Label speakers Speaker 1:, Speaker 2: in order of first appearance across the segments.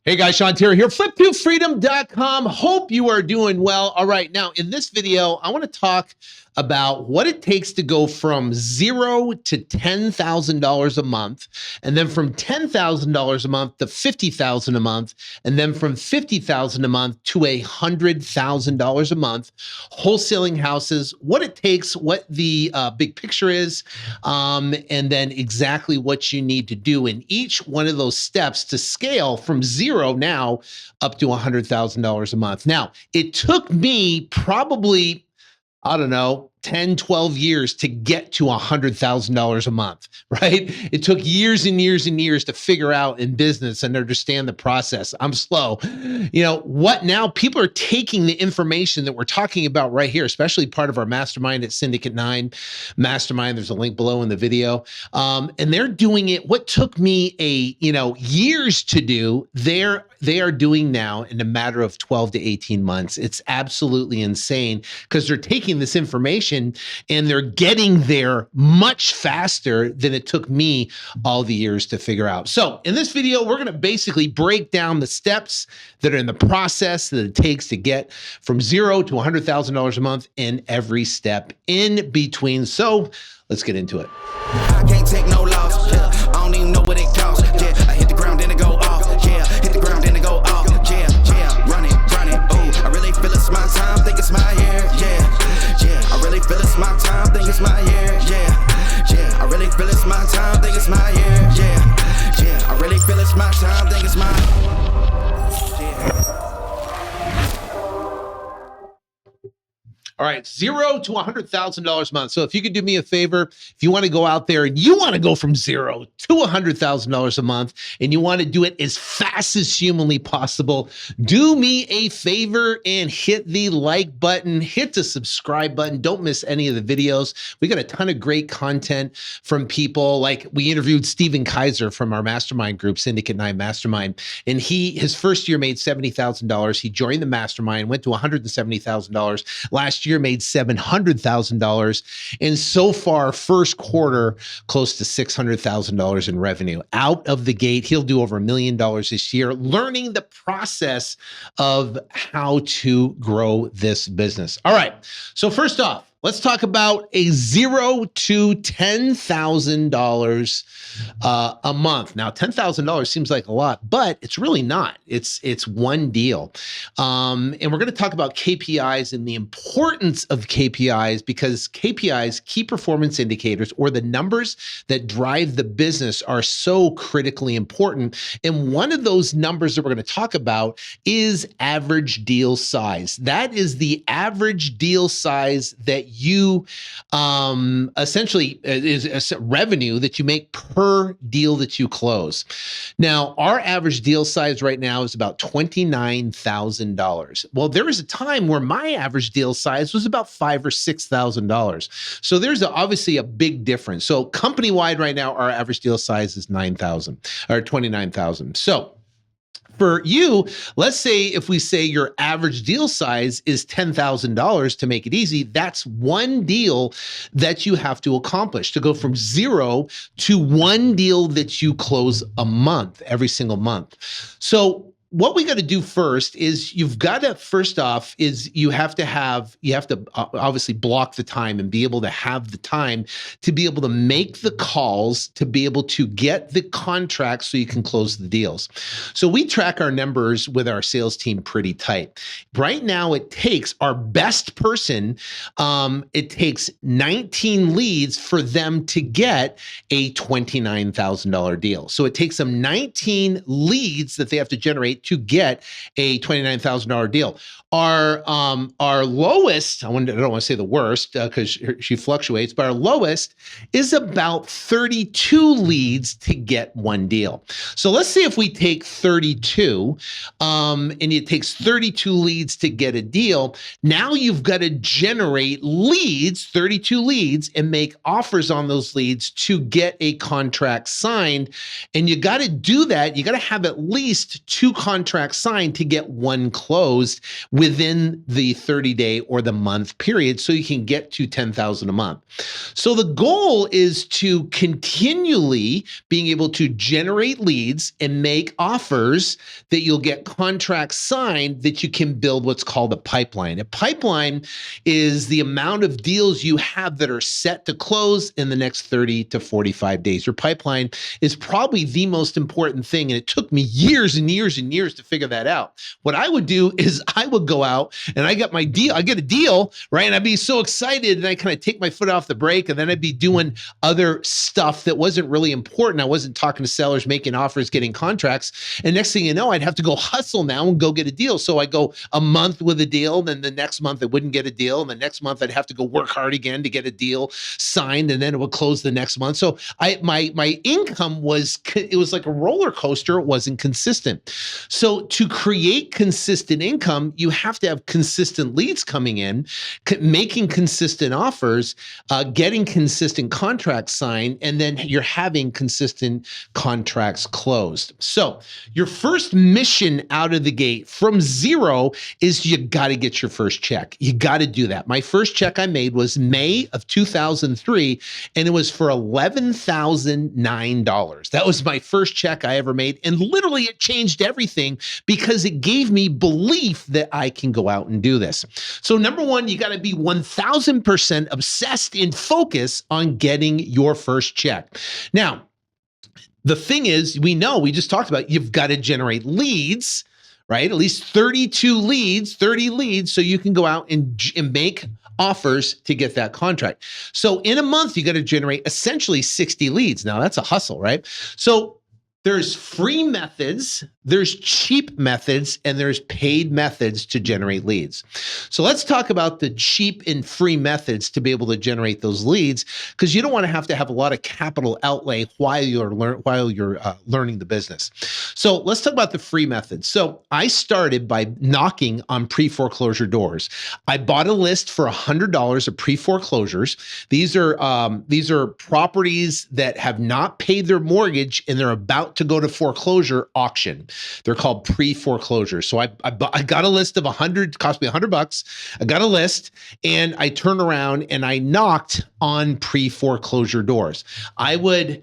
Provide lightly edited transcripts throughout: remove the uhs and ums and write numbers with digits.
Speaker 1: Hey guys, Sean Terry here, flip2freedom.com. Hope you are doing well. All right, now in this video, I want to talk about what it takes to go from $0 to $10,000 a month, and then from $10,000 a month to $50,000 a month, and then from $50,000 a month to $100,000 a month, wholesaling houses, what it takes, what the big picture is, and then exactly what you need to do in each one of those steps to scale from zero now up to $100,000 a month. Now, it took me probably, I don't know, 10, 12 years to get to $100,000 a month, right? It took years and years and years to figure out in business and understand the process. I'm slow. You know what? Now people are taking the information that we're talking about right here, especially part of our mastermind at Syndicate 9 Mastermind. There's a link below in the video. And they're doing it. What took me years to do, they are doing now in a matter of 12 to 18 months. It's absolutely insane because they're taking this information and they're getting there much faster than it took me all the years to figure out. So in this video, we're going to basically break down the steps that are in the process that it takes to get from $0 to $100,000 a month in every step in between. So let's get into it.
Speaker 2: I can't take no loss. Yeah. I don't even know what it costs. Yeah, I hit the ground then it go off. Yeah, hit the ground then it go off. Yeah, yeah, run it. Oh, I really feel it's my time. Think it's my year. Yeah, yeah. I really feel it's my time. Think it's my year. Yeah, yeah. I really feel it's my time. Think it's my year. Yeah, yeah. I really feel it's my time. Think it's my.
Speaker 1: All right, $0 to $100,000 a month. So if you could do me a favor, if you want to go out there and you want to go from $0 to $100,000 a month, and you want to do it as fast as humanly possible, do me a favor and hit the like button, hit the subscribe button. Don't miss any of the videos. We got a ton of great content from people. Like we interviewed Stephen Kaiser from our mastermind group, Syndicate 9 Mastermind, and his first year made $70,000. He joined the mastermind, went to $170,000. Last year made $700,000, and so far first quarter close to $600,000 in revenue out of the gate. He'll do over $1 million this year, learning the process of how to grow this business. All right, so first off, let's talk about a $0 to $10,000 a month. Now, $10,000 seems like a lot, but it's really not. It's one deal. And we're going to talk about KPIs and the importance of KPIs, because KPIs, key performance indicators, or the numbers that drive the business, are so critically important. And one of those numbers that we're going to talk about is average deal size. That is the average deal size that you essentially is a revenue that you make per deal that you close. Now, our average deal size right now is about $29,000. Well, there was a time where my average deal size was about $5,000 or $6,000. So there's obviously a big difference. So company-wide right now, our average deal size is $9,000 or $29,000. So for you, let's say if we say your average deal size is $10,000, to make it easy, that's one deal that you have to accomplish to go from $0 to one deal that you close a month, every single month. So what we got to do first is you've got to, first off, is you have to obviously block the time and be able to have the time to be able to make the calls, to be able to get the contracts so you can close the deals. So we track our numbers with our sales team pretty tight. Right now, it takes our best person, it takes 19 leads for them to get a $29,000 deal. So it takes them 19 leads that they have to generate to get a $29,000 deal. Our lowest, I don't want to say the worst because she fluctuates, but our lowest is about 32 leads to get one deal. So let's say if we take 32 and it takes 32 leads to get a deal, now you've got to generate leads, 32 leads, and make offers on those leads to get a contract signed. And you got to do that. You got to have at least 2 contracts signed to get one closed within the 30-day or the month period so you can get to 10,000 a month. So the goal is to continually being able to generate leads and make offers that you'll get contracts signed that you can build what's called a pipeline. A pipeline is the amount of deals you have that are set to close in the next 30 to 45 days. Your pipeline is probably the most important thing, and it took me years and years and years to figure that out. What I would do is I would go out and I get a deal, right? And I'd be so excited and I kind of take my foot off the brake, and then I'd be doing other stuff that wasn't really important. I wasn't talking to sellers, making offers, getting contracts. And next thing you know, I'd have to go hustle now and go get a deal. So I go a month with a deal, then the next month I wouldn't get a deal. And the next month I'd have to go work hard again to get a deal signed, and then it would close the next month. So my income was like a roller coaster. It wasn't consistent. So to create consistent income, you have to have consistent leads coming in, making consistent offers, getting consistent contracts signed, and then you're having consistent contracts closed. So your first mission out of the gate from zero is you got to get your first check. You got to do that. My first check I made was May of 2003, and it was for $11,009. That was my first check I ever made. And literally it changed everything because it gave me belief that I can go out and do this. So number one, you got to be 1000% obsessed and focused on getting your first check. Now, the thing is, we just talked about, you've got to generate leads, right? At least 30 leads, so you can go out and make offers to get that contract. So in a month, you got to generate essentially 60 leads. Now that's a hustle, right? So there's free methods, there's cheap methods, and there's paid methods to generate leads. So let's talk about the cheap and free methods to be able to generate those leads, because you don't want to have a lot of capital outlay while you're learning the business. So let's talk about the free methods. So I started by knocking on pre-foreclosure doors. I bought a list for $100 of pre-foreclosures. These are properties that have not paid their mortgage and they're about to go to foreclosure auction. They're called pre-foreclosure. So I got a list of 100, cost me $100. I got a list and I turned around and I knocked on pre-foreclosure doors. I would,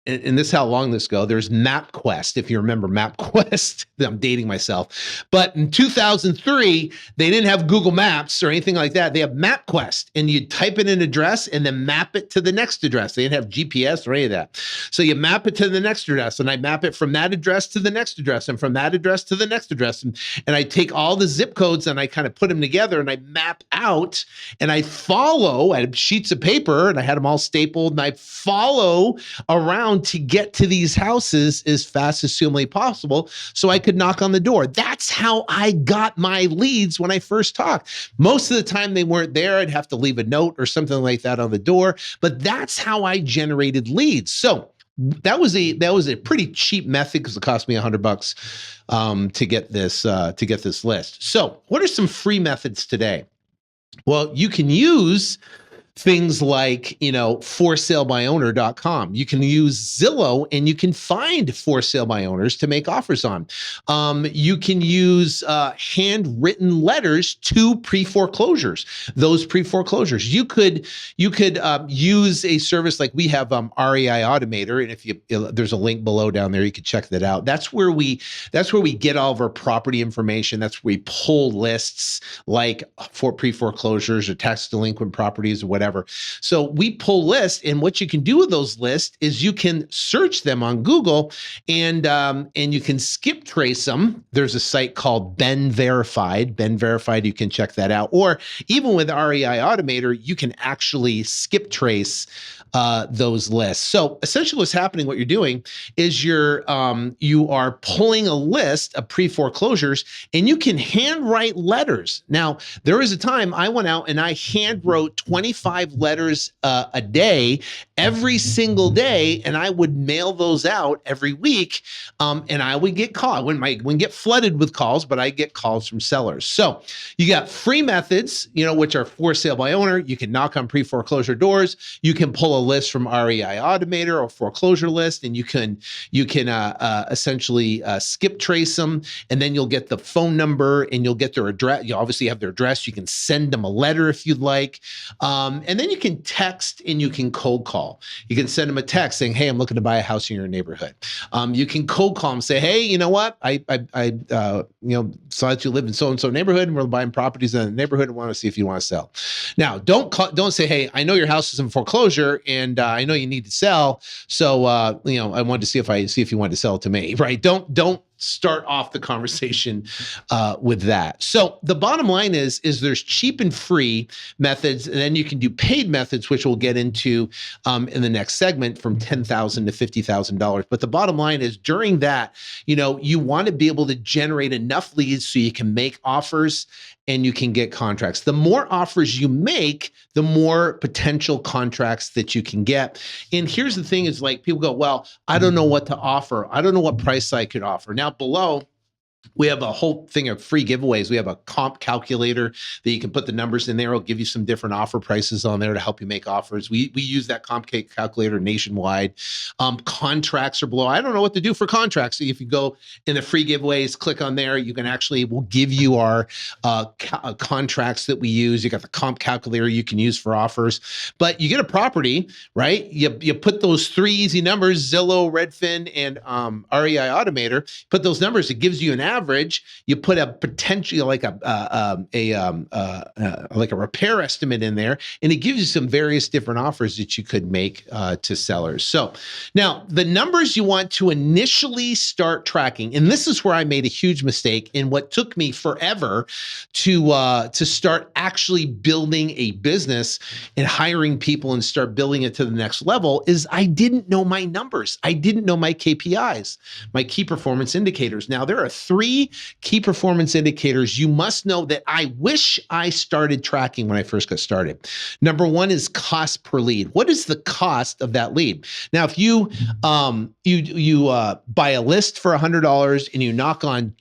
Speaker 1: and this is how long this ago, there's MapQuest, if you remember MapQuest. I'm dating myself. But in 2003, they didn't have Google Maps or anything like that. They have MapQuest, and you type in an address and then map it to the next address. They didn't have GPS or any of that. So you map it to the next address, and I map it from that address to the next address, and from that address to the next address. And I take all the zip codes and I kind of put them together and I map out and I follow. I had sheets of paper and I had them all stapled, and I follow around to get to these houses as fast as humanly possible so I could knock on the door. That's how I got my leads when I first talked. Most of the time they weren't there. I'd have to leave a note or something like that on the door, but that's how I generated leads. So that was a pretty cheap method because it cost me $100 to get this list. So what are some free methods today? Well, you can use things like, forsalebyowners.com. You can use Zillow and you can find for sale by owners to make offers on. You can use handwritten letters to pre-foreclosures. Those pre-foreclosures. You could use a service like we have REI Automator, and if there's a link below down there, you can check that out. That's where we get all of our property information. That's where we pull lists like for pre-foreclosures or tax delinquent properties or whatever. So we pull lists, and what you can do with those lists is you can search them on Google, and you can skip trace them. There's a site called Ben Verified. Ben Verified, you can check that out. Or even with REI Automator, you can actually skip trace those lists. So essentially what's happening, what you're doing is you are pulling a list of pre-foreclosures, and you can handwrite letters. Now, there was a time I went out and I hand wrote 25 letters a day, every single day, and I would mail those out every week, and I would get called. I wouldn't get flooded with calls, but I get calls from sellers. So you got free methods, which are for sale by owner. You can knock on pre-foreclosure doors. You can pull a list from REI Automator or foreclosure list, and you can essentially skip trace them, and then you'll get the phone number and you'll get their address. You obviously have their address. You can send them a letter if you'd like, and then you can text and you can cold call. You can send them a text saying, "Hey, I'm looking to buy a house in your neighborhood." You can cold call them, say, "Hey, you know what? I saw that you live in so and so neighborhood, and we're buying properties in the neighborhood, and want to see if you want to sell." Now, don't say, "Hey, I know your house is in foreclosure, and I know you need to sell, so I wanted to see if you wanted to sell it to me." Right? Don't start off the conversation with that. So the bottom line is there's cheap and free methods, and then you can do paid methods, which we'll get into in the next segment, from $10,000 to $50,000. But the bottom line is, during that, you want to be able to generate enough leads so you can make offers and you can get contracts. The more offers you make, the more potential contracts that you can get. And here's the thing is, like, people go, "Well, I don't know what to offer. I don't know what price I could offer." Now, below, we have a whole thing of free giveaways. We have a comp calculator that you can put the numbers in there. It'll give you some different offer prices on there to help you make offers. We use that comp calculator nationwide. Contracts are below. I don't know what to do for contracts. So if you go in the free giveaways, click on there, you can we'll give you our contracts that we use. You got the comp calculator you can use for offers. But you get a property, right? You put those three easy numbers, Zillow, Redfin, and REI Automator, put those numbers, it gives you an average. You put a potential, like a repair estimate in there, and it gives you some various different offers that you could make to sellers. So now the numbers you want to initially start tracking, and this is where I made a huge mistake, and what took me forever to start actually building a business and hiring people and start building it to the next level, is I didn't know my numbers. I didn't know my KPIs, my key performance indicators. Now, there are three key performance indicators you must know that I wish I started tracking when I first got started. Number one is cost per lead. What is the cost of that lead? Now, if you buy a list for $100 and you knock on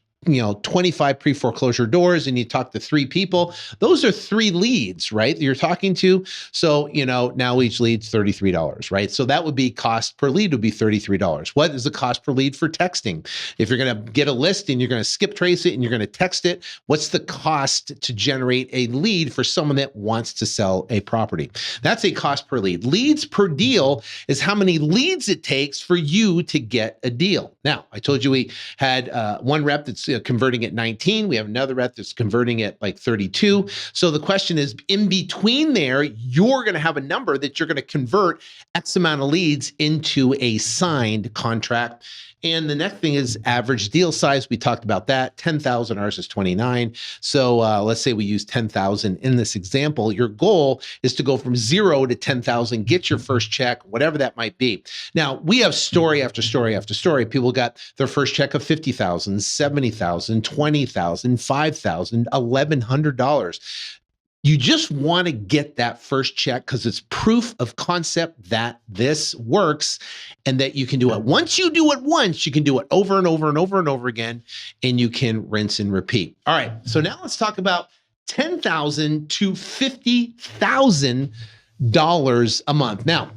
Speaker 1: 25 pre-foreclosure doors and you talk to 3 people, those are 3 leads, right? That you're talking to. So, now each lead's $33, right? So that would be cost per lead would be $33. What is the cost per lead for texting? If you're going to get a list and you're going to skip trace it and you're going to text it, what's the cost to generate a lead for someone that wants to sell a property? That's a cost per lead. Leads per deal is how many leads it takes for you to get a deal. Now, I told you we had one rep that's converting at 19. We have another rep that's converting at like 32. So the question is, in between there, you're going to have a number that you're going to convert X amount of leads into a signed contract. And the next thing is average deal size. We talked about that. 10,000, ours is 29. So let's say we use 10,000 in this example. Your goal is to go from 0 to 10,000, get your first check, whatever that might be. Now, we have story after story after story. People got their first check of $50,000, $70,000, $20,000, $5,000, $1,100. You just want to get that first check because it's proof of concept that this works and that you can do it. Once you do it once, you can do it over and over and over and over again, and you can rinse and repeat. All right, so now let's talk about $10,000 to $50,000 a month. Now,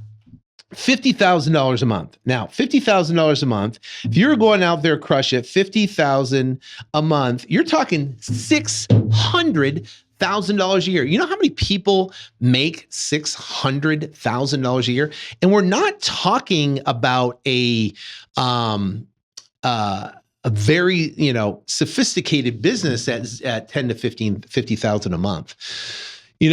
Speaker 1: $50,000 a month. Now, $50,000 a month, if you're going out there crush it, $50,000 a month, you're talking $600,000 a year. You know how many people make $600,000 a year? And we're not talking about a very, sophisticated business at 10 to 50,000 a month. And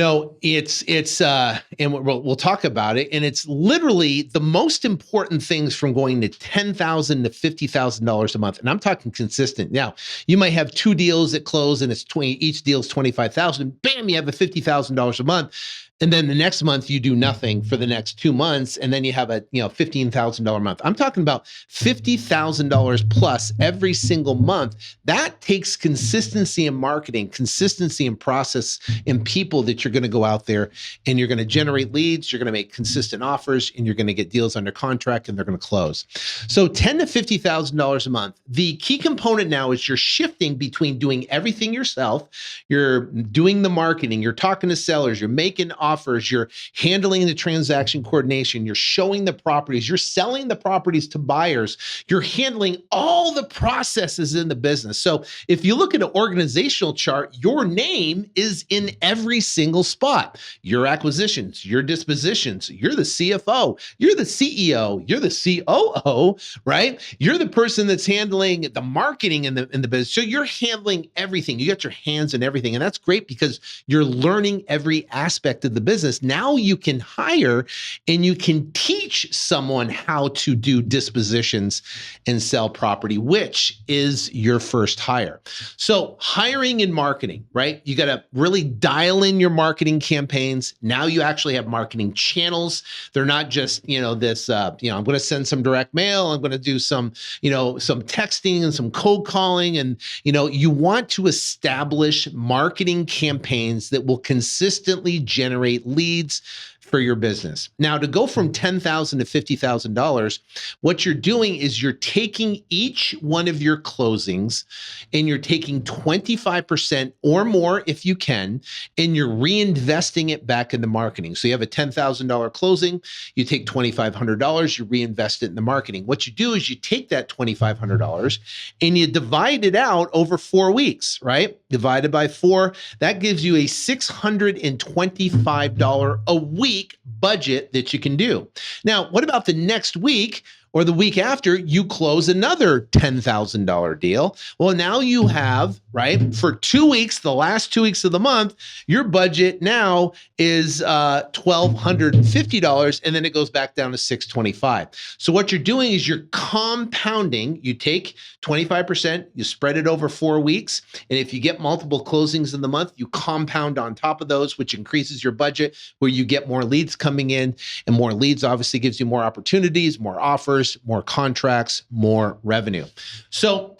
Speaker 1: we'll talk about it. And it's literally the most important things from going to $10,000 to $50,000 a month. And I'm talking consistent. Now, you might have 2 deals that close and it's each deal is $25,000. Bam, you have a $50,000 a month. And then the next month you do nothing for the next 2 months, and then you have a $15,000 a month. I'm talking about $50,000 plus every single month. That takes consistency in marketing, consistency in process, and people that you're going to go out there and you're going to generate leads. You're going to make consistent offers, and you're going to get deals under contract, and they're going to close. So $10,000 to $50,000 a month. The key component now is you're shifting between doing everything yourself. You're doing the marketing. You're talking to sellers. You're making offers. offers, you're handling the transaction coordination, you're showing the properties, you're selling the properties to buyers, you're handling all the processes in the business. So if you look at an organizational chart, your name is in every single spot. Your acquisitions, your dispositions, you're the CFO, you're the CEO, you're the COO, right? You're the person that's handling the marketing in the business. So you're handling everything. You got your hands in everything. And that's great because you're learning every aspect of the business. Now you can hire and you can teach someone how to do dispositions and sell property, which is your first hire. So hiring and marketing, right? You got to really dial in your marketing campaigns. Now you actually have marketing channels. They're not just, this, I'm going to send some direct mail. I'm going to do some texting and some cold calling. And, you want to establish marketing campaigns that will consistently generate leads for your business. Now, to go from $10,000 to $50,000, what you're doing is you're taking each one of your closings and you're taking 25% or more if you can, and you're reinvesting it back into marketing. So you have a $10,000 closing, you take $2,500, you reinvest it in the marketing. What you do is you take that $2,500 and you divide it out over 4 weeks, right? Divided by 4, that gives you a $625 a week budget that you can do. Now, what about the next week or the week after you close another $10,000 deal? Well, now you have, right, for 2 weeks, the last 2 weeks of the month, your budget now is $1,250, and then it goes back down to $625. So what you're doing is you're compounding. You take 25%, you spread it over 4 weeks, and if you get multiple closings in the month, you compound on top of those, which increases your budget, where you get more leads coming in, and more leads obviously gives you more opportunities, more offers, more contracts, more revenue. So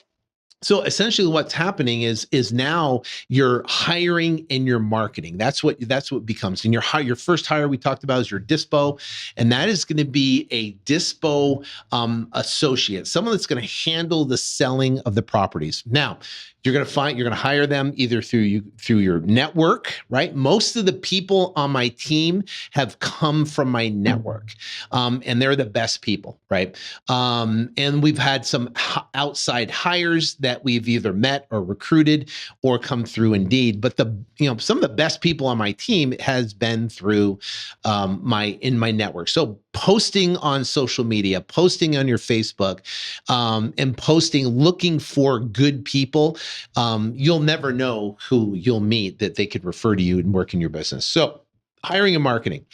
Speaker 1: essentially what's happening is now you're hiring and you're marketing. That's what becomes. And your first hire we talked about is your dispo, and that is going to be a dispo associate, someone that's going to handle the selling of the properties. Now, you're going to hire them either through your network, right? Most of the people on my team have come from my network, and they're the best people, right? And we've had some outside hires that we've either met or recruited or come through Indeed. But some of the best people on my team has been through my network. So posting on social media, posting on your Facebook, and posting, looking for good people. You'll never know who you'll meet that they could refer to you and work in your business. So hiring and marketing.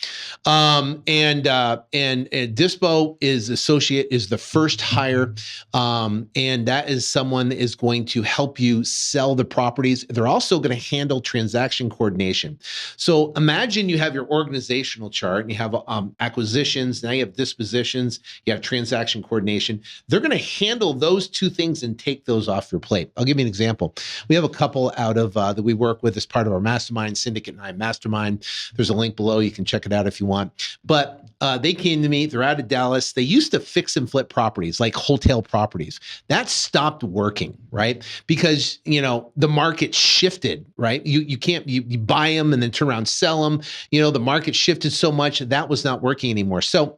Speaker 1: And Dispo is the first hire. And that is someone that is going to help you sell the properties. They're also going to handle transaction coordination. So imagine you have your organizational chart and you have acquisitions, now you have dispositions, you have transaction coordination. They're going to handle those two things and take those off your plate. I'll give you an example. We have a couple out of that we work with as part of our mastermind, Syndicate and I Mastermind. There's a link below. You can check it out if you want. But they came to me. They're out of Dallas. They used to fix and flip properties, like wholesale properties. That stopped working, right? Because, the market shifted, right? You can't, you buy them and then turn around and sell them. The market shifted so much that was not working anymore. So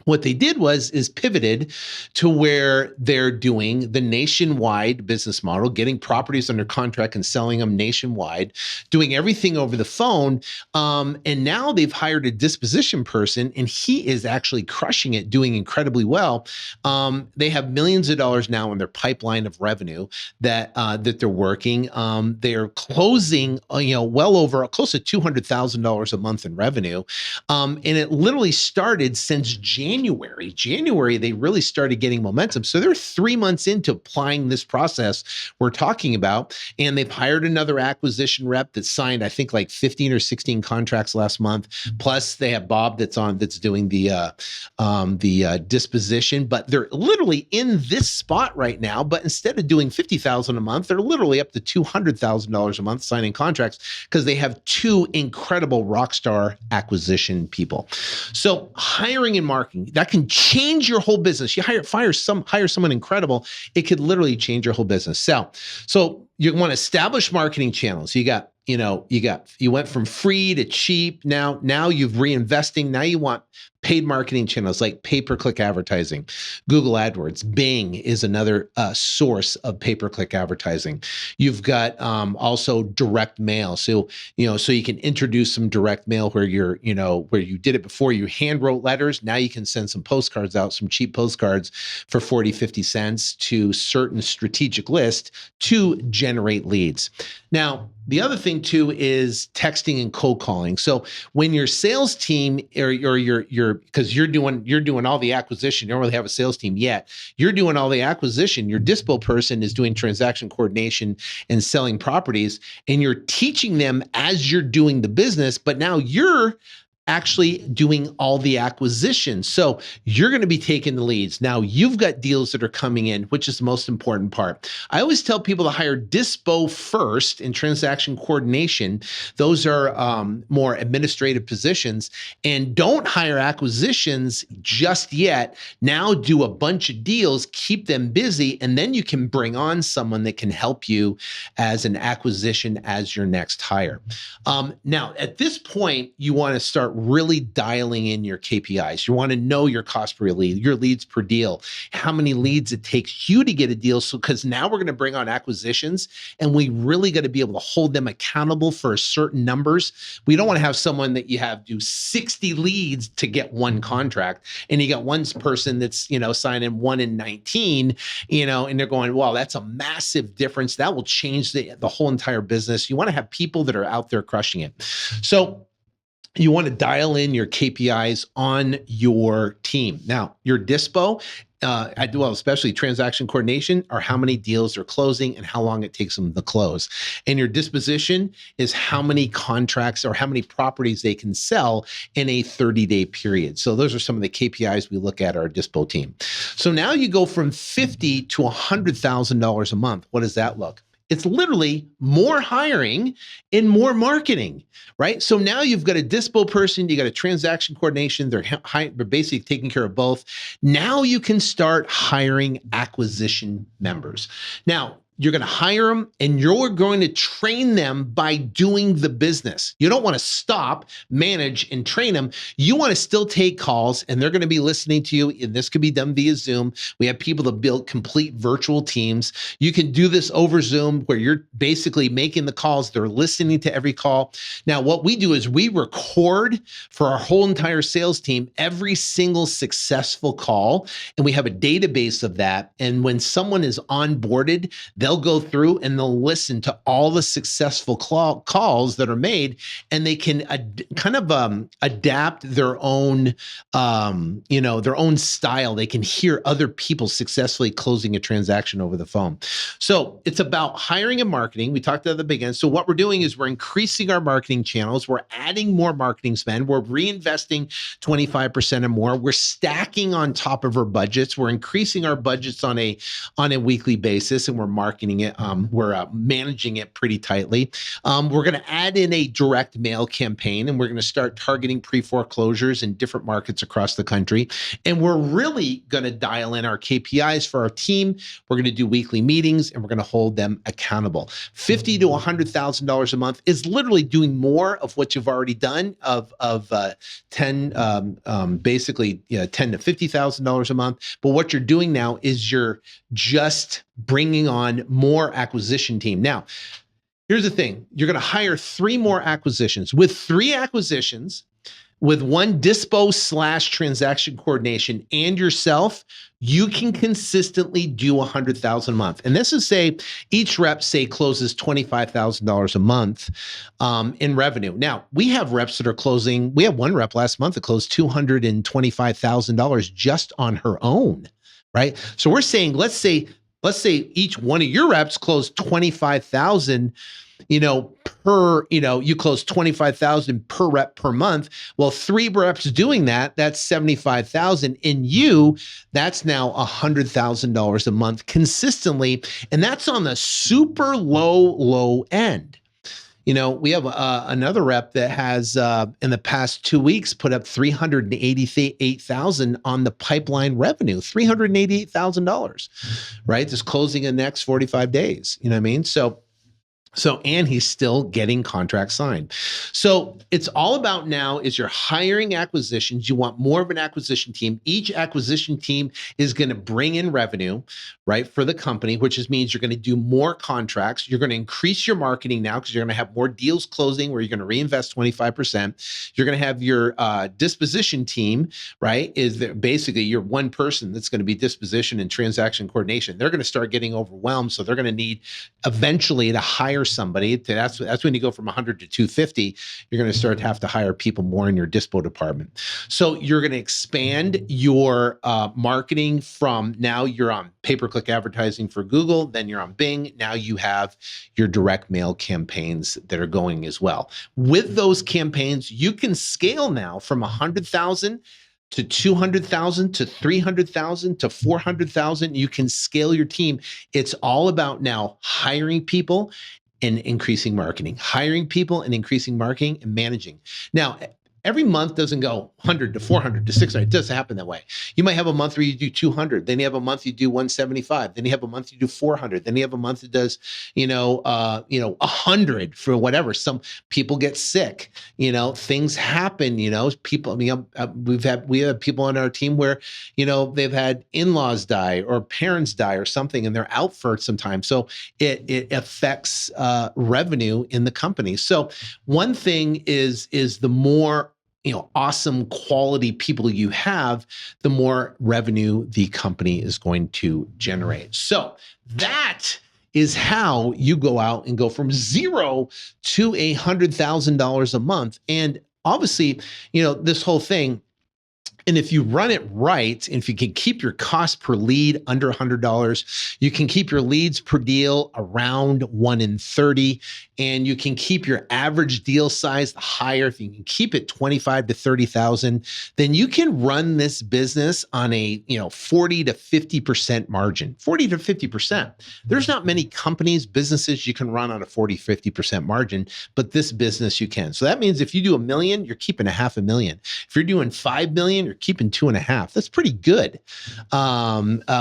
Speaker 1: what they did is pivoted to where they're doing the nationwide business model, getting properties under contract and selling them nationwide, doing everything over the phone. And now they've hired a disposition person, and he is actually crushing it, doing incredibly well. They have millions of dollars now in their pipeline of revenue that they're working. They're closing, well over close to $200,000 a month in revenue. And it literally started since January, they really started getting momentum. So they're 3 months into applying this process we're talking about, and they've hired another acquisition rep that signed, I think, like 15 or 16 contracts last month. Plus, they have Bob that's doing the disposition. But they're literally in this spot right now. But instead of doing $50,000 a month, they're literally up to $200,000 a month signing contracts because they have two incredible rock star acquisition people. So hiring and marketing, that can change your whole business. You hire someone incredible, it could literally change your whole business. So you want to establish marketing channels. You got you went from free to cheap. Now you've reinvesting. Now you want paid marketing channels like pay-per-click advertising. Google AdWords, Bing is another source of pay-per-click advertising. You've got also direct mail. So you can introduce some direct mail where where you did it before, you hand wrote letters. Now you can send some postcards out, some cheap postcards for 40, 50 cents to certain strategic lists to generate leads. Now, the other thing too is texting and cold calling. So when your sales team or because you're doing all the acquisition, you don't really have a sales team yet. You're doing all the acquisition. Your dispo person is doing transaction coordination and selling properties, and you're teaching them as you're doing the business, but now you're actually doing all the acquisitions. So you're going to be taking the leads. Now you've got deals that are coming in, which is the most important part. I always tell people to hire dispo first in transaction coordination. Those are more administrative positions, and don't hire acquisitions just yet. Now do a bunch of deals, keep them busy, and then you can bring on someone that can help you as an acquisition as your next hire. Now at this point, you want to start really dialing in your KPIs. You want to know your cost per lead, your leads per deal, how many leads it takes you to get a deal. So, because now we're going to bring on acquisitions, and we really got to be able to hold them accountable for certain numbers. We don't want to have someone that you have do 60 leads to get one contract, and you got one person that's, signing 1 in 19, and they're going, wow, that's a massive difference. That will change the whole entire business. You want to have people that are out there crushing it. So you want to dial in your KPIs on your team. Now, your dispo, especially transaction coordination, are how many deals they're closing and how long it takes them to close. And your disposition is how many contracts or how many properties they can sell in a 30-day period. So those are some of the KPIs we look at our dispo team. So now you go from $50,000 to $100,000 a month. What does that look? It's literally more hiring and more marketing, right? So now you've got a dispo person, you got a transaction coordination, they're basically taking care of both. Now you can start hiring acquisition members. Now, you're going to hire them, and you're going to train them by doing the business. You don't want to stop, manage, and train them. You want to still take calls, and they're going to be listening to you. And this could be done via Zoom. We have people that build complete virtual teams. You can do this over Zoom where you're basically making the calls. They're listening to every call. Now, what we do is we record for our whole entire sales team every single successful call, and we have a database of that. And when someone is onboarded, they'll go through and they'll listen to all the successful calls that are made, and they can adapt their own, their own style. They can hear other people successfully closing a transaction over the phone. So it's about hiring and marketing. We talked at the beginning. So what we're doing is we're increasing our marketing channels. We're adding more marketing spend. We're reinvesting 25% or more. We're stacking on top of our budgets. We're increasing our budgets on a weekly basis, and we're marketing it. We're managing it pretty tightly. We're going to add in a direct mail campaign, and we're going to start targeting pre-foreclosures in different markets across the country. And we're really going to dial in our KPIs for our team. We're going to do weekly meetings, and we're going to hold them accountable. $50,000 to $100,000 a month is literally doing more of what you've already done of $10,000 to $50,000 a month. But what you're doing now is you're just bringing on more acquisition team. Now, here's the thing. You're going to hire 3 more acquisitions. With 3 acquisitions, with 1 dispo / transaction coordination and yourself, you can consistently do $100,000 a month. And this is each rep closes $25,000 a month in revenue. Now, we have reps that are closing. We have 1 rep last month that closed $225,000 just on her own, right? So we're saying, let's say each one of your reps closed 25,000, per, you close 25,000 per rep per month. Well, 3 reps doing that, that's 75,000. In that's now $100,000 a month consistently. And that's on the super low end. We have another rep that has, in the past 2 weeks, put up $388,000 on the pipeline revenue, $388,000, right? Just closing in the next 45 days. You know what I mean? So So, and he's still getting contracts signed. So it's all about now is you're hiring acquisitions. You want more of an acquisition team. Each acquisition team is going to bring in revenue, right, for the company, which means you're going to do more contracts. You're going to increase your marketing now because you're going to have more deals closing where you're going to reinvest 25%. You're going to have your disposition team, right, is there basically your one person that's going to be disposition and transaction coordination. They're going to start getting overwhelmed. So they're going to need eventually to hire somebody. That's when you go from 100 to 250, you're going to start to have to hire people more in your dispo department. So you're going to expand your marketing from now you're on pay-per-click advertising for Google, then you're on Bing. Now you have your direct mail campaigns that are going as well. With those campaigns, you can scale now from 100,000 to 200,000 to 300,000 to 400,000. You can scale your team. It's all about now hiring people and increasing marketing, hiring people and increasing marketing and managing. Now, every month doesn't go 100 to 400 to 600. It doesn't happen that way. You might have a month where you do 200. Then you have a month you do 175. Then you have a month you do 400. Then you have a month that does, 100 for whatever. Some people get sick. Things happen. People. I mean, we have people on our team where, they've had in-laws die or parents die or something, and they're out for some time. So it affects revenue in the company. So one thing is the more awesome quality people you have, the more revenue the company is going to generate. So that is how you go out and go from $0 to $100,000 a month. And obviously, this whole thing, and if you run it right, and if you can keep your cost per lead under $100, you can keep your leads per deal around 1 in 30, and you can keep your average deal size higher. If you can keep it 25 to 30,000, then you can run this business on a 40 to 50% margin. 40 to 50%. There's not many companies, businesses you can run on a 40, 50% margin, but this business you can. So that means if you do $1 million, you're keeping $500,000. If you're doing $5 million, you're keeping 2.5. That's pretty good,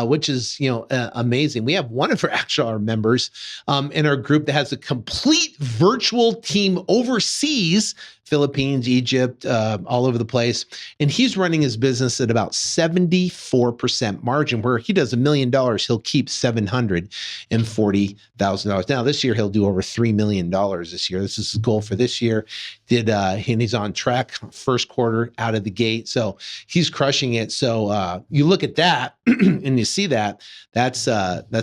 Speaker 1: which is amazing. We have one of our members in our group that has a complete virtual team overseas, Philippines, Egypt, all over the place, and he's running his business at about 74% margin. Where he does $1 million, he'll keep $740,000. Now this year he'll do over $3 million this year. This is his goal for this year. And he's on track first quarter out of the gate. So he's crushing it. So you look at that and you see that's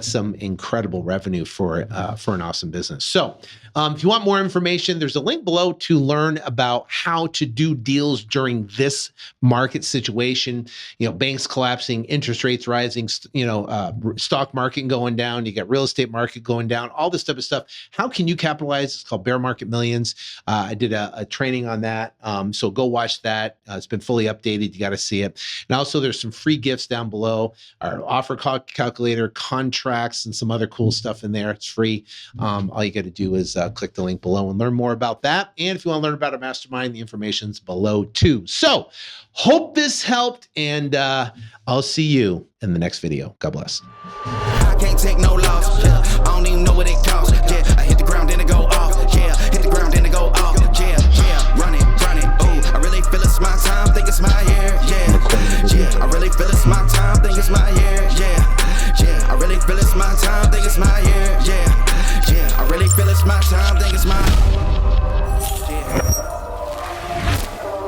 Speaker 1: some incredible revenue for an awesome business. So if you want more information, there's a link below to learn about how to do deals during this market situation. Banks collapsing, interest rates rising, stock market going down, you got real estate market going down, all this type of stuff. How can you capitalize? It's called Bear Market Millions. I did a training on that. So go watch that. It's been fully updated. You got to see it. And also there's some free gifts down below, our offer calculator, contracts, and some other cool stuff in there. It's free. All you got to do is click the link below and learn more about that. And if you want to learn about a mastermind, the information's below too. So hope this helped, and I'll see you in the next video. God bless.
Speaker 2: I can't take no loss. Yeah. I don't even know what it costs. Yeah, I hit the ground, then it go off. Yeah, hit the ground, then it go off. Yeah, run it. Ooh, I really feel it's my time. Think it's my year. Yeah. I really feel it's my time. Think it's my year. Yeah. I really feel it's my time. Think it's my year. Yeah. I really feel it's my time. Think it's my